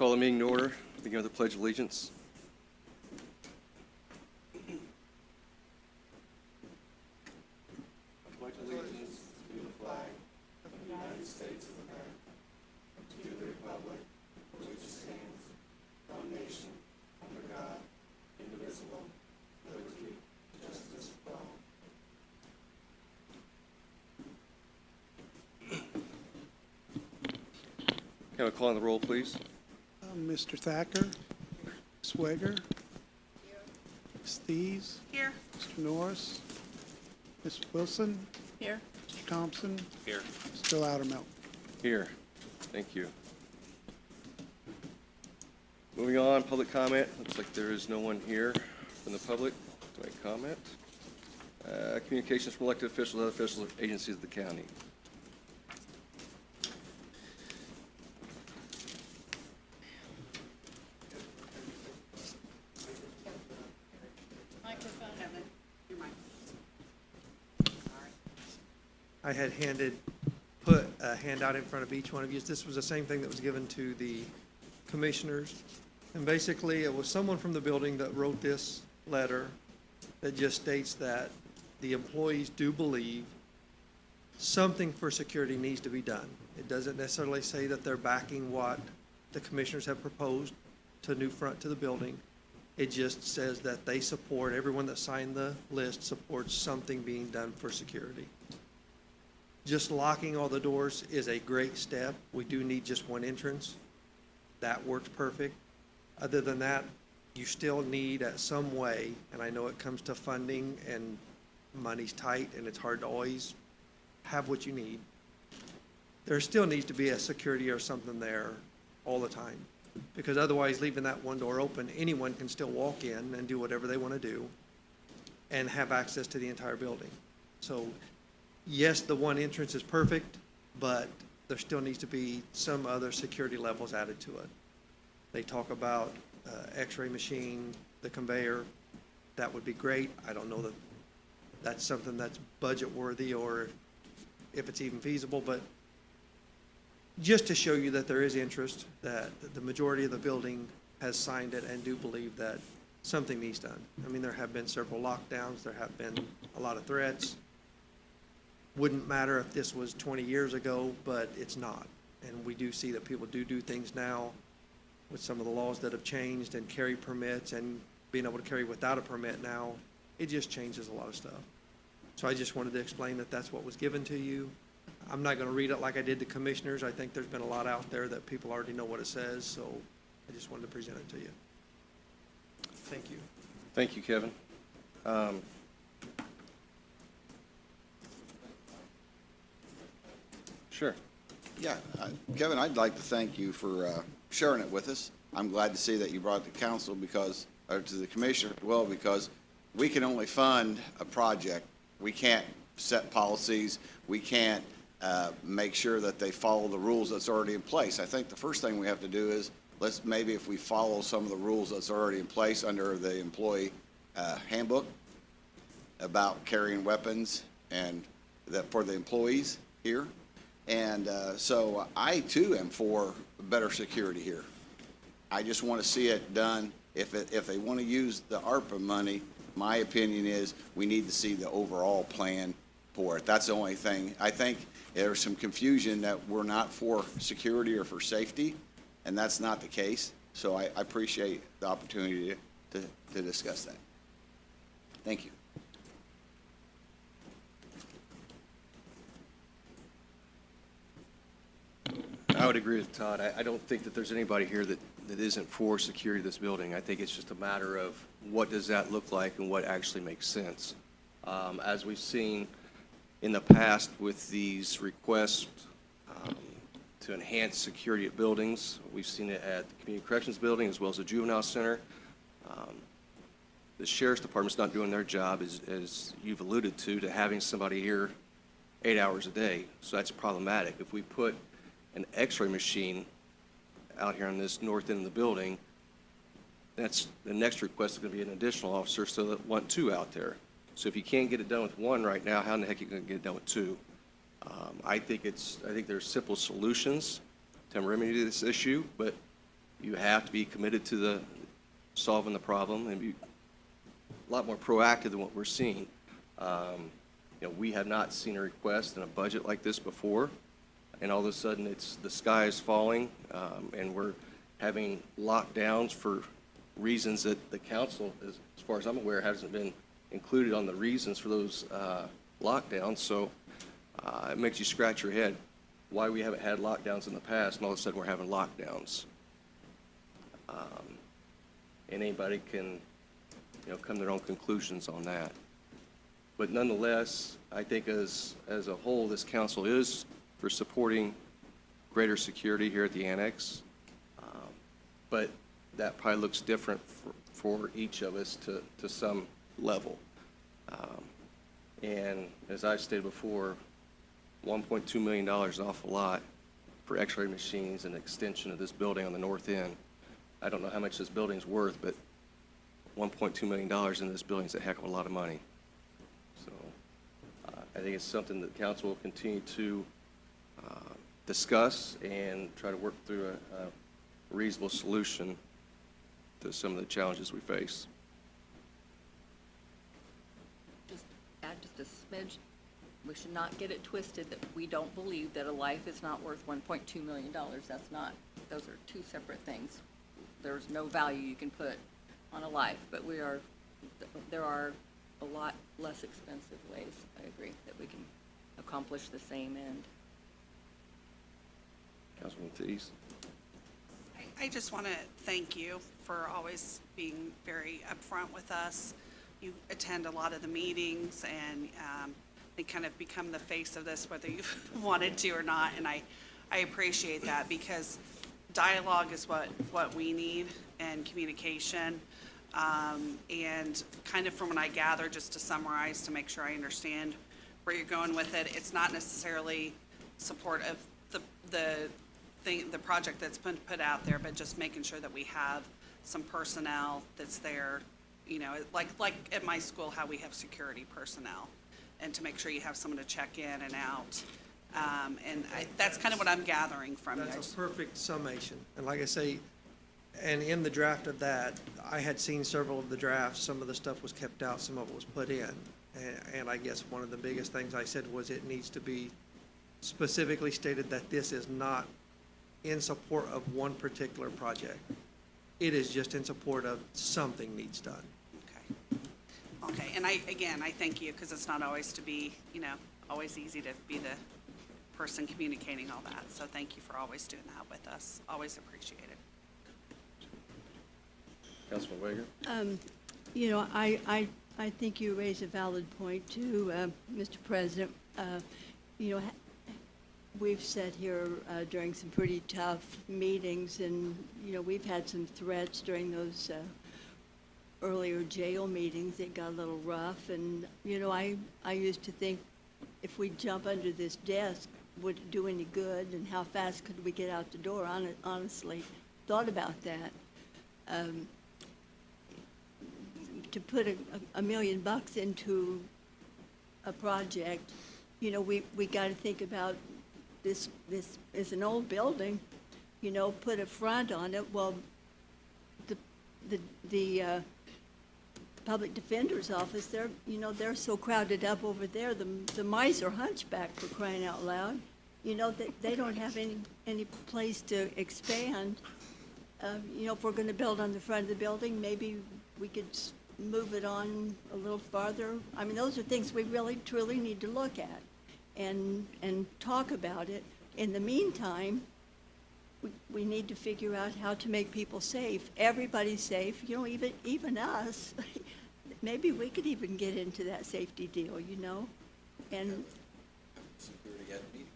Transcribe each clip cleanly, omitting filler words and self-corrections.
Call the meeting to order. Begin with the Pledge of Allegiance. Pledge allegiance to the flag of the United States of America, to the republic for which it stands, one nation, under God, indivisible, liberty, justice for all. Can I call on the roll, please? Mr. Thacker, Ms. Weger, Ms. Thies, Here. Mr. Norris, Ms. Wilson, Here. Mr. Thompson, Here. Mr. Loudermilk. Here. Thank you. Moving on, public comment. Looks like there is no one here from the public to make comment. Communications from elected officials, other officials, agencies of the county. I had put a handout in front of each one of you. This was the same thing that was given to the commissioners. And basically, it was someone from the building that wrote this letter that just states that the employees do believe something for security needs to be done. It doesn't necessarily say that they're backing what the commissioners have proposed to new front to the building. It just says that they support, everyone that signed the list supports something being done for security. Just locking all the doors is a great step. We do need just one entrance. That works perfect. Other than that, you still need at some way, and I know it comes to funding and money's tight and it's hard to always have what you need. There still needs to be a security or something there all the time, because otherwise leaving that one door open, anyone can still walk in and do whatever they want to do and have access to the entire building. So yes, the one entrance is perfect, but there still needs to be some other security levels added to it. They talk about x-ray machine, the conveyor. That would be great. I don't know that that's something that's budget worthy or if it's even feasible, but just to show you that there is interest, that the majority of the building has signed it and do believe that something needs done. I mean, there have been several lockdowns. There have been a lot of threats. Wouldn't matter if this was 20 years ago, but it's not. And we do see that people do things now with some of the laws that have changed and carry permits and being able to carry without a permit now. It just changes a lot of stuff. So I just wanted to explain that that's what was given to you. I'm not going to read it like I did the commissioners. I think there's been a lot out there that people already know what it says, so I just wanted to present it to you. Thank you. Thank you, Kevin. Sure. Yeah, Kevin, I'd like to thank you for sharing it with us. I'm glad to see that you brought it to council or to the commissioner as well, because we can only fund a project. We can't set policies. We can't make sure that they follow the rules that's already in place. I think the first thing we have to do is maybe if we follow some of the rules that's already in place under the employee handbook about carrying weapons and that for the employees here. And so I, too, am for better security here. I just want to see it done. If they want to use the ARPA money, my opinion is we need to see the overall plan for it. That's the only thing. I think there's some confusion that we're not for security or for safety, and that's not the case. So I appreciate the opportunity to discuss that. Thank you. I would agree with Todd. I don't think that there's anybody here that isn't for security of this building. I think it's just a matter of what does that look like and what actually makes sense. As we've seen in the past with these requests to enhance security at buildings, we've seen it at the Community Corrections Building as well as the Juvenile Center. The Sheriff's Department's not doing their job, as you've alluded to having somebody here 8 hours a day. So that's problematic. If we put an x-ray machine out here on this north end of the building, that's the next request is going to be an additional officer, so that want two out there. So if you can't get it done with one right now, how in the heck are you going to get it done with two? I think there's simple solutions to remedy this issue, but You have to be committed to the solving the problem and be a lot more proactive than what we're seeing. We have not seen a request in a budget like this before, and all of a sudden the sky is falling, and we're having lockdowns for reasons that the council, as far as I'm aware, hasn't been included on the reasons for those lockdowns. So it makes you scratch your head why we haven't had lockdowns in the past, and all of a sudden we're having lockdowns. And anybody can, come to their own conclusions on that. But nonetheless, I think as a whole, this council is for supporting greater security here at the annex. But that probably looks different for each of us to some level. And as I've stated before, $1.2 million is an awful lot for x-ray machines and extension of this building on the north end. I don't know how much this building's worth, but $1.2 million in this building is a heck of a lot of money. So I think it's something that the council will continue to discuss and try to work through a reasonable solution to some of the challenges we face. Just add just a smidge. We should not get it twisted that we don't believe that a life is not worth $1.2 million. That's not, those are two separate things. There's no value you can put on a life, but there are a lot less expensive ways, I agree, that we can accomplish the same end. Councilman Tees? I just want to thank you for always being very upfront with us. You attend a lot of the meetings, and they kind of become the face of this, whether you've wanted to or not, and I appreciate that, because dialogue is what we need, and communication. And kind of from what I gather, just to summarize, to make sure I understand where you're going with it, it's not necessarily support of the project that's been put out there, but just making sure that we have some personnel that's there, like at my school, how we have security personnel, and to make sure you have someone to check in and out. And that's kind of what I'm gathering from you. That's a perfect summation. And like I say, and in the draft of that, I had seen several of the drafts. Some of the stuff was kept out, some of it was put in. And I guess one of the biggest things I said was it needs to be specifically stated that this is not in support of one particular project. It is just in support of something needs done. Okay, and I thank you, because it's not always always easy to be the person communicating all that. So thank you for always doing that with us. Always appreciate it. Councilman Wager? I think you raise a valid point too, Mr. President. We've sat here during some pretty tough meetings, and, we've had some threats during those earlier jail meetings. It got a little rough, and, I used to think if we jump under this desk, would it do any good, and how fast could we get out the door? Honestly, thought about that. To put $1 million into a project, we got to think about this is an old building, put a front on it. Well, the public defender's office, they're so crowded up over there. The mice are hunchback, for crying out loud. They don't have any place to expand. If we're going to build on the front of the building, maybe we could move it on a little farther. I mean, those are things we really, truly need to look at and talk about it. In the meantime, we need to figure out how to make people safe, everybody safe, even us. Maybe we could even get into that safety deal, and Security at the meeting.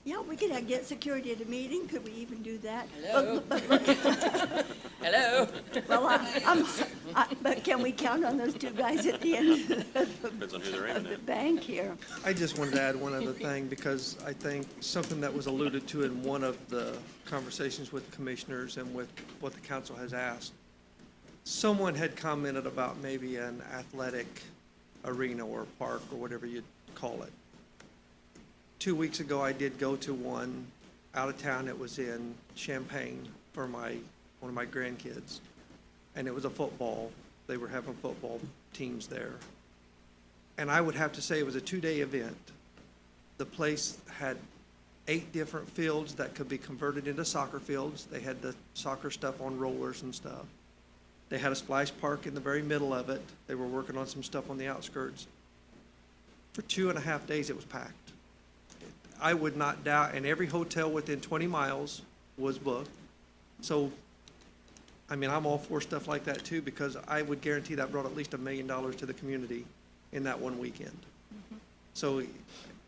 yeah, we could get security at a meeting. Could we even do that? Hello? But look, Hello? well, but can we count on those two guys at the end Depends on who they're aiming of the at. bank here? I just wanted to add one other thing, because I think something that was alluded to in one of the conversations with commissioners and with what the council has asked. Someone had commented about maybe an athletic arena or park or whatever you'd call it. 2 weeks ago, I did go to one out of town. It was in Champaign for my one of my grandkids, and it was a football. They were having football teams there. And I would have to say it was a 2-day event. The place had 8 different fields that could be converted into soccer fields. They had the soccer stuff on rollers and stuff. They had a splash park in the very middle of it. They were working on some stuff on the outskirts. For 2.5 days, it was packed. I would not doubt, and every hotel within 20 miles was booked. So, I mean, I'm all for stuff like that too, because I would guarantee that brought at least $1 million to the community in that one weekend. So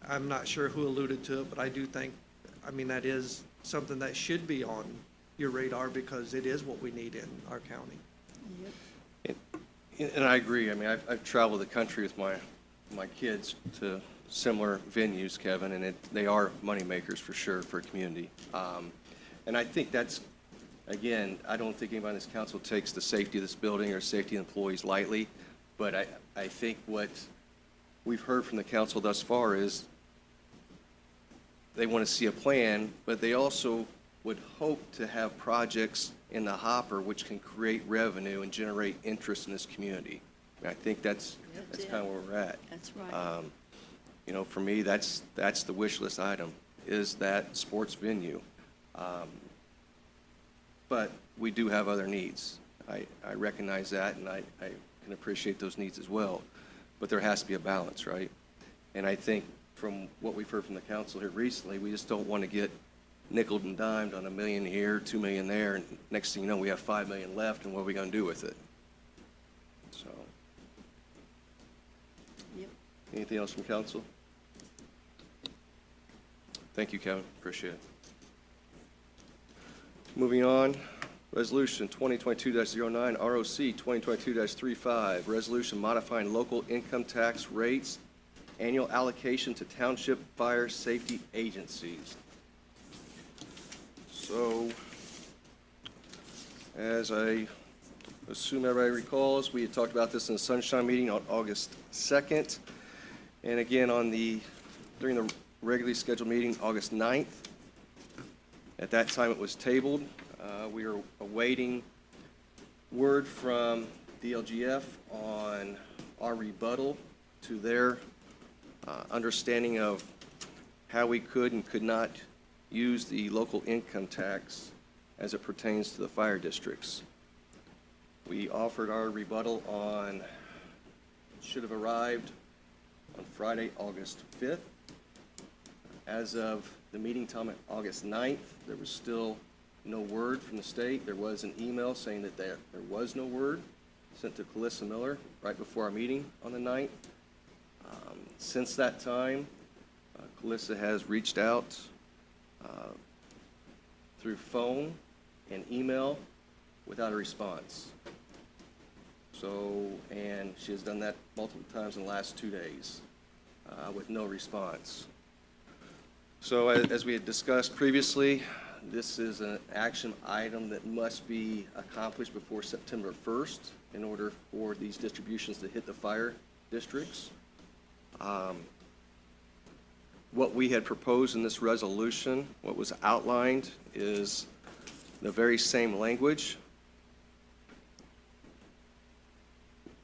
I'm not sure who alluded to it, but I do think, I mean, that is something that should be on your radar because it is what we need in our county. Yep. And I agree. I mean, I've traveled the country with my kids to similar venues, Kevin, and they are moneymakers for sure for a community. And I think that's, again, I don't think anybody on this council takes the safety of this building or safety of employees lightly, but I think what we've heard from the council thus far is they want to see a plan, but they also would hope to have projects in the hopper which can create revenue and generate interest in this community. And I think that's That's kind of where we're at. That's right. You know, for me, that's the wish list item, is that sports venue. But we do have other needs. I recognize that, and I can appreciate those needs as well. But there has to be a balance, right? And I think from what we've heard from the council here recently, we just don't want to get nickeled and dimed on $1 million here, $2 million there, and next thing you know, we have $5 million left, and what are we going to do with it? So, Yep. anything else from council? Thank you, Kevin. Appreciate it. Moving on, Resolution 2022-09, ROC 2022-35, resolution modifying local income tax rates, annual allocation to township fire safety agencies. So, as I assume everybody recalls, we had talked about this in the Sunshine meeting on August 2nd, and again during the regularly scheduled meeting, August 9th. At that time, it was tabled. We are awaiting word from DLGF on our rebuttal to their understanding of how we could and could not use the local income tax as it pertains to the fire districts. We offered our rebuttal should have arrived on Friday, August 5th. As of the meeting time on August 9th, there was still no word from the state. There was an email saying that there was no word sent to Calissa Miller right before our meeting on the 9th. Since that time, Calissa has reached out through phone and email without a response. And she has done that multiple times in the last 2 days with no response. So as we had discussed previously, this is an action item that must be accomplished before September 1st in order for these distributions to hit the fire districts. What we had proposed in this resolution, what was outlined, is the very same language.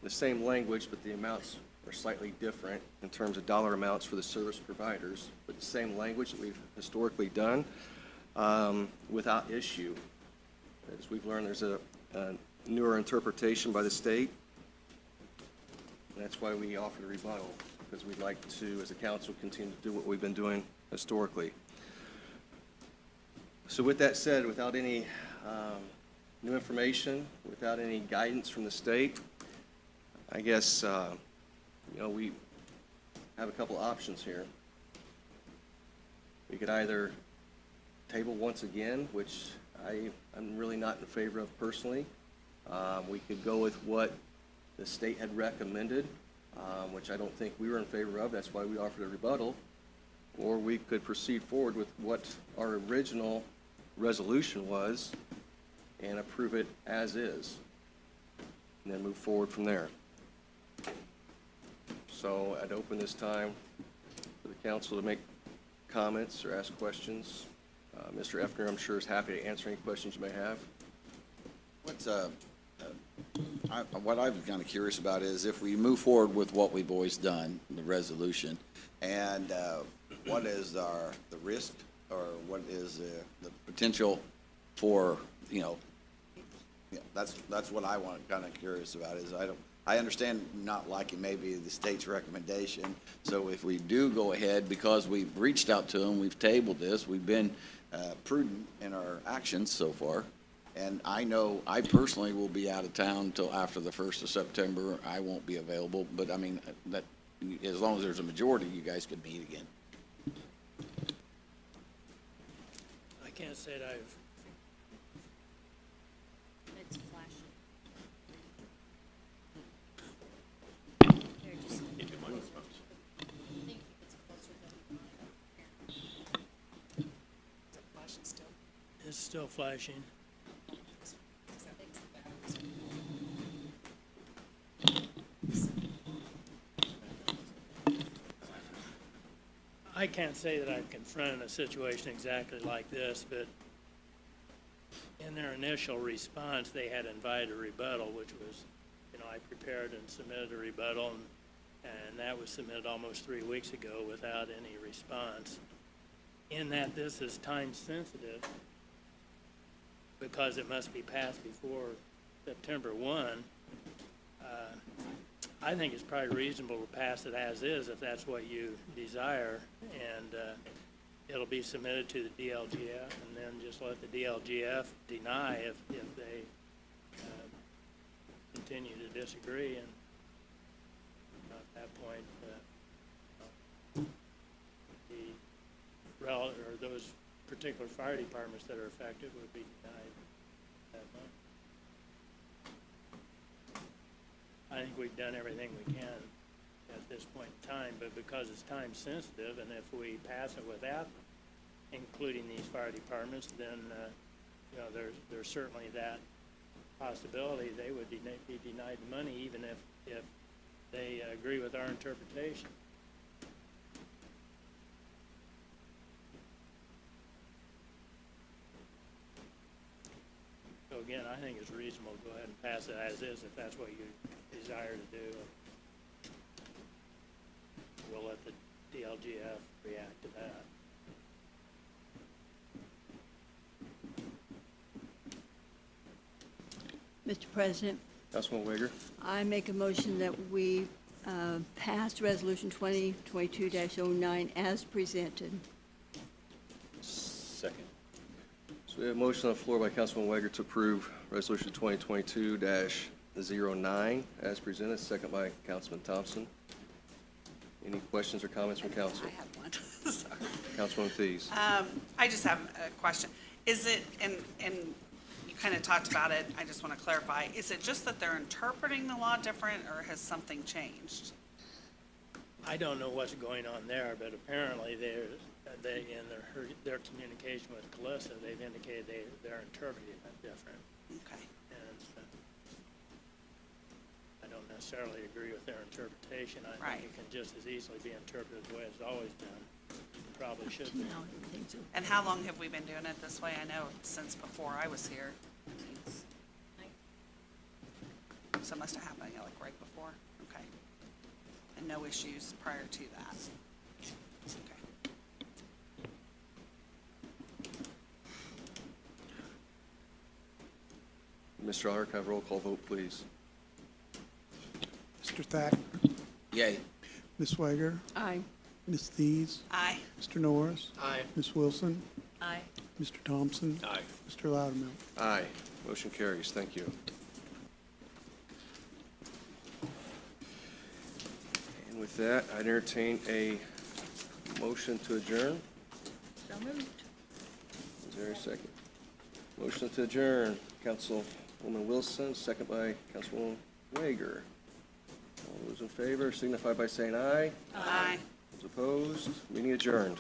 The same language, but the amounts are slightly different in terms of dollar amounts for the service providers, but the same language that we've historically done without issue. As we've learned, there's a newer interpretation by the state, and that's why we offered a rebuttal, because we'd like to, as a council, continue to do what we've been doing historically. So with that said, without any new information, without any guidance from the state, I guess we have a couple options here. We could either table once again, which I'm really not in favor of personally. We could go with what the state had recommended, which I don't think we were in favor of. That's why we offered a rebuttal. Or we could proceed forward with what our original resolution was and approve it as is, and then move forward from there. So I'd open this time for the council to make comments or ask questions. Mr. Effner, I'm sure, is happy to answer any questions you may have. It's what I'm kind of curious about is if we move forward with what we've always done, the resolution, and what is the risk, or what is the potential for, that's what I want, kind of curious about, is I understand not liking maybe the state's recommendation, so if we do go ahead, because we've reached out to them, we've tabled this, we've been prudent in our actions so far, and I know I personally will be out of town until after the 1st of September. I won't be available, but I mean, that, as long as there's a majority, you guys could meet again. I can't say that I've, It's flashing. Here, just. Thank you, it's closer than. it's still flashing. I can't say that I've confronted a situation exactly like this, but in their initial response, they had invited a rebuttal, which was, I prepared and submitted a rebuttal, and that was submitted almost 3 weeks ago without any response. In that this is time sensitive, because it must be passed before September 1, I think it's probably reasonable to pass it as is if that's what you desire, and it'll be submitted to the DLGF, and then just let the DLGF deny if they continue to disagree, and at that point, or those particular fire departments that are affected would be denied that money. I think we've done everything we can at this point in time, but because it's time sensitive, and if we pass it without including these fire departments, then, there's certainly that possibility they would be denied the money, even if they agree with our interpretation. So again, I think it's reasonable to go ahead and pass it as is if that's what you desire to do. We'll let the DLGF react to that. Mr. President, Councilman Wager? I make a motion that we pass Resolution 2022-09 as presented. Second. So we have a motion on the floor by Councilman Wager to approve Resolution 2022-09 as presented, second by Councilman Thompson. Any questions or comments from council? I had one. Sorry. Councilwoman Thies. I just have a question. Is it, and you kind of talked about it, I just want to clarify, is it just that they're interpreting the law different, or has something changed? I don't know what's going on there, but apparently they in their communication with Calissa, they've indicated they're interpreting it different. Okay. And I don't necessarily agree with their interpretation. I Right. think it can just as easily be interpreted the way it's always been. It probably should be. And how long have we been doing it this way? I know since before I was here. So it must have happened, like right before? Okay. And no issues prior to that? Okay. Mr. Otter, can I have a roll call vote, please? Mr. Thacker, Yay. Ms. Swager, Aye. Ms. Thies, Aye. Mr. Norris, Aye. Ms. Wilson, Aye. Mr. Thompson. Aye. Mr. Loudermilk. Aye. Motion carries. Thank you. And with that, I entertain a motion to adjourn. So moved. Is there a second? Motion to adjourn, Councilwoman Wilson, second by Councilwoman Wager. All those in favor signify by saying aye. Aye. Those opposed, meeting adjourned.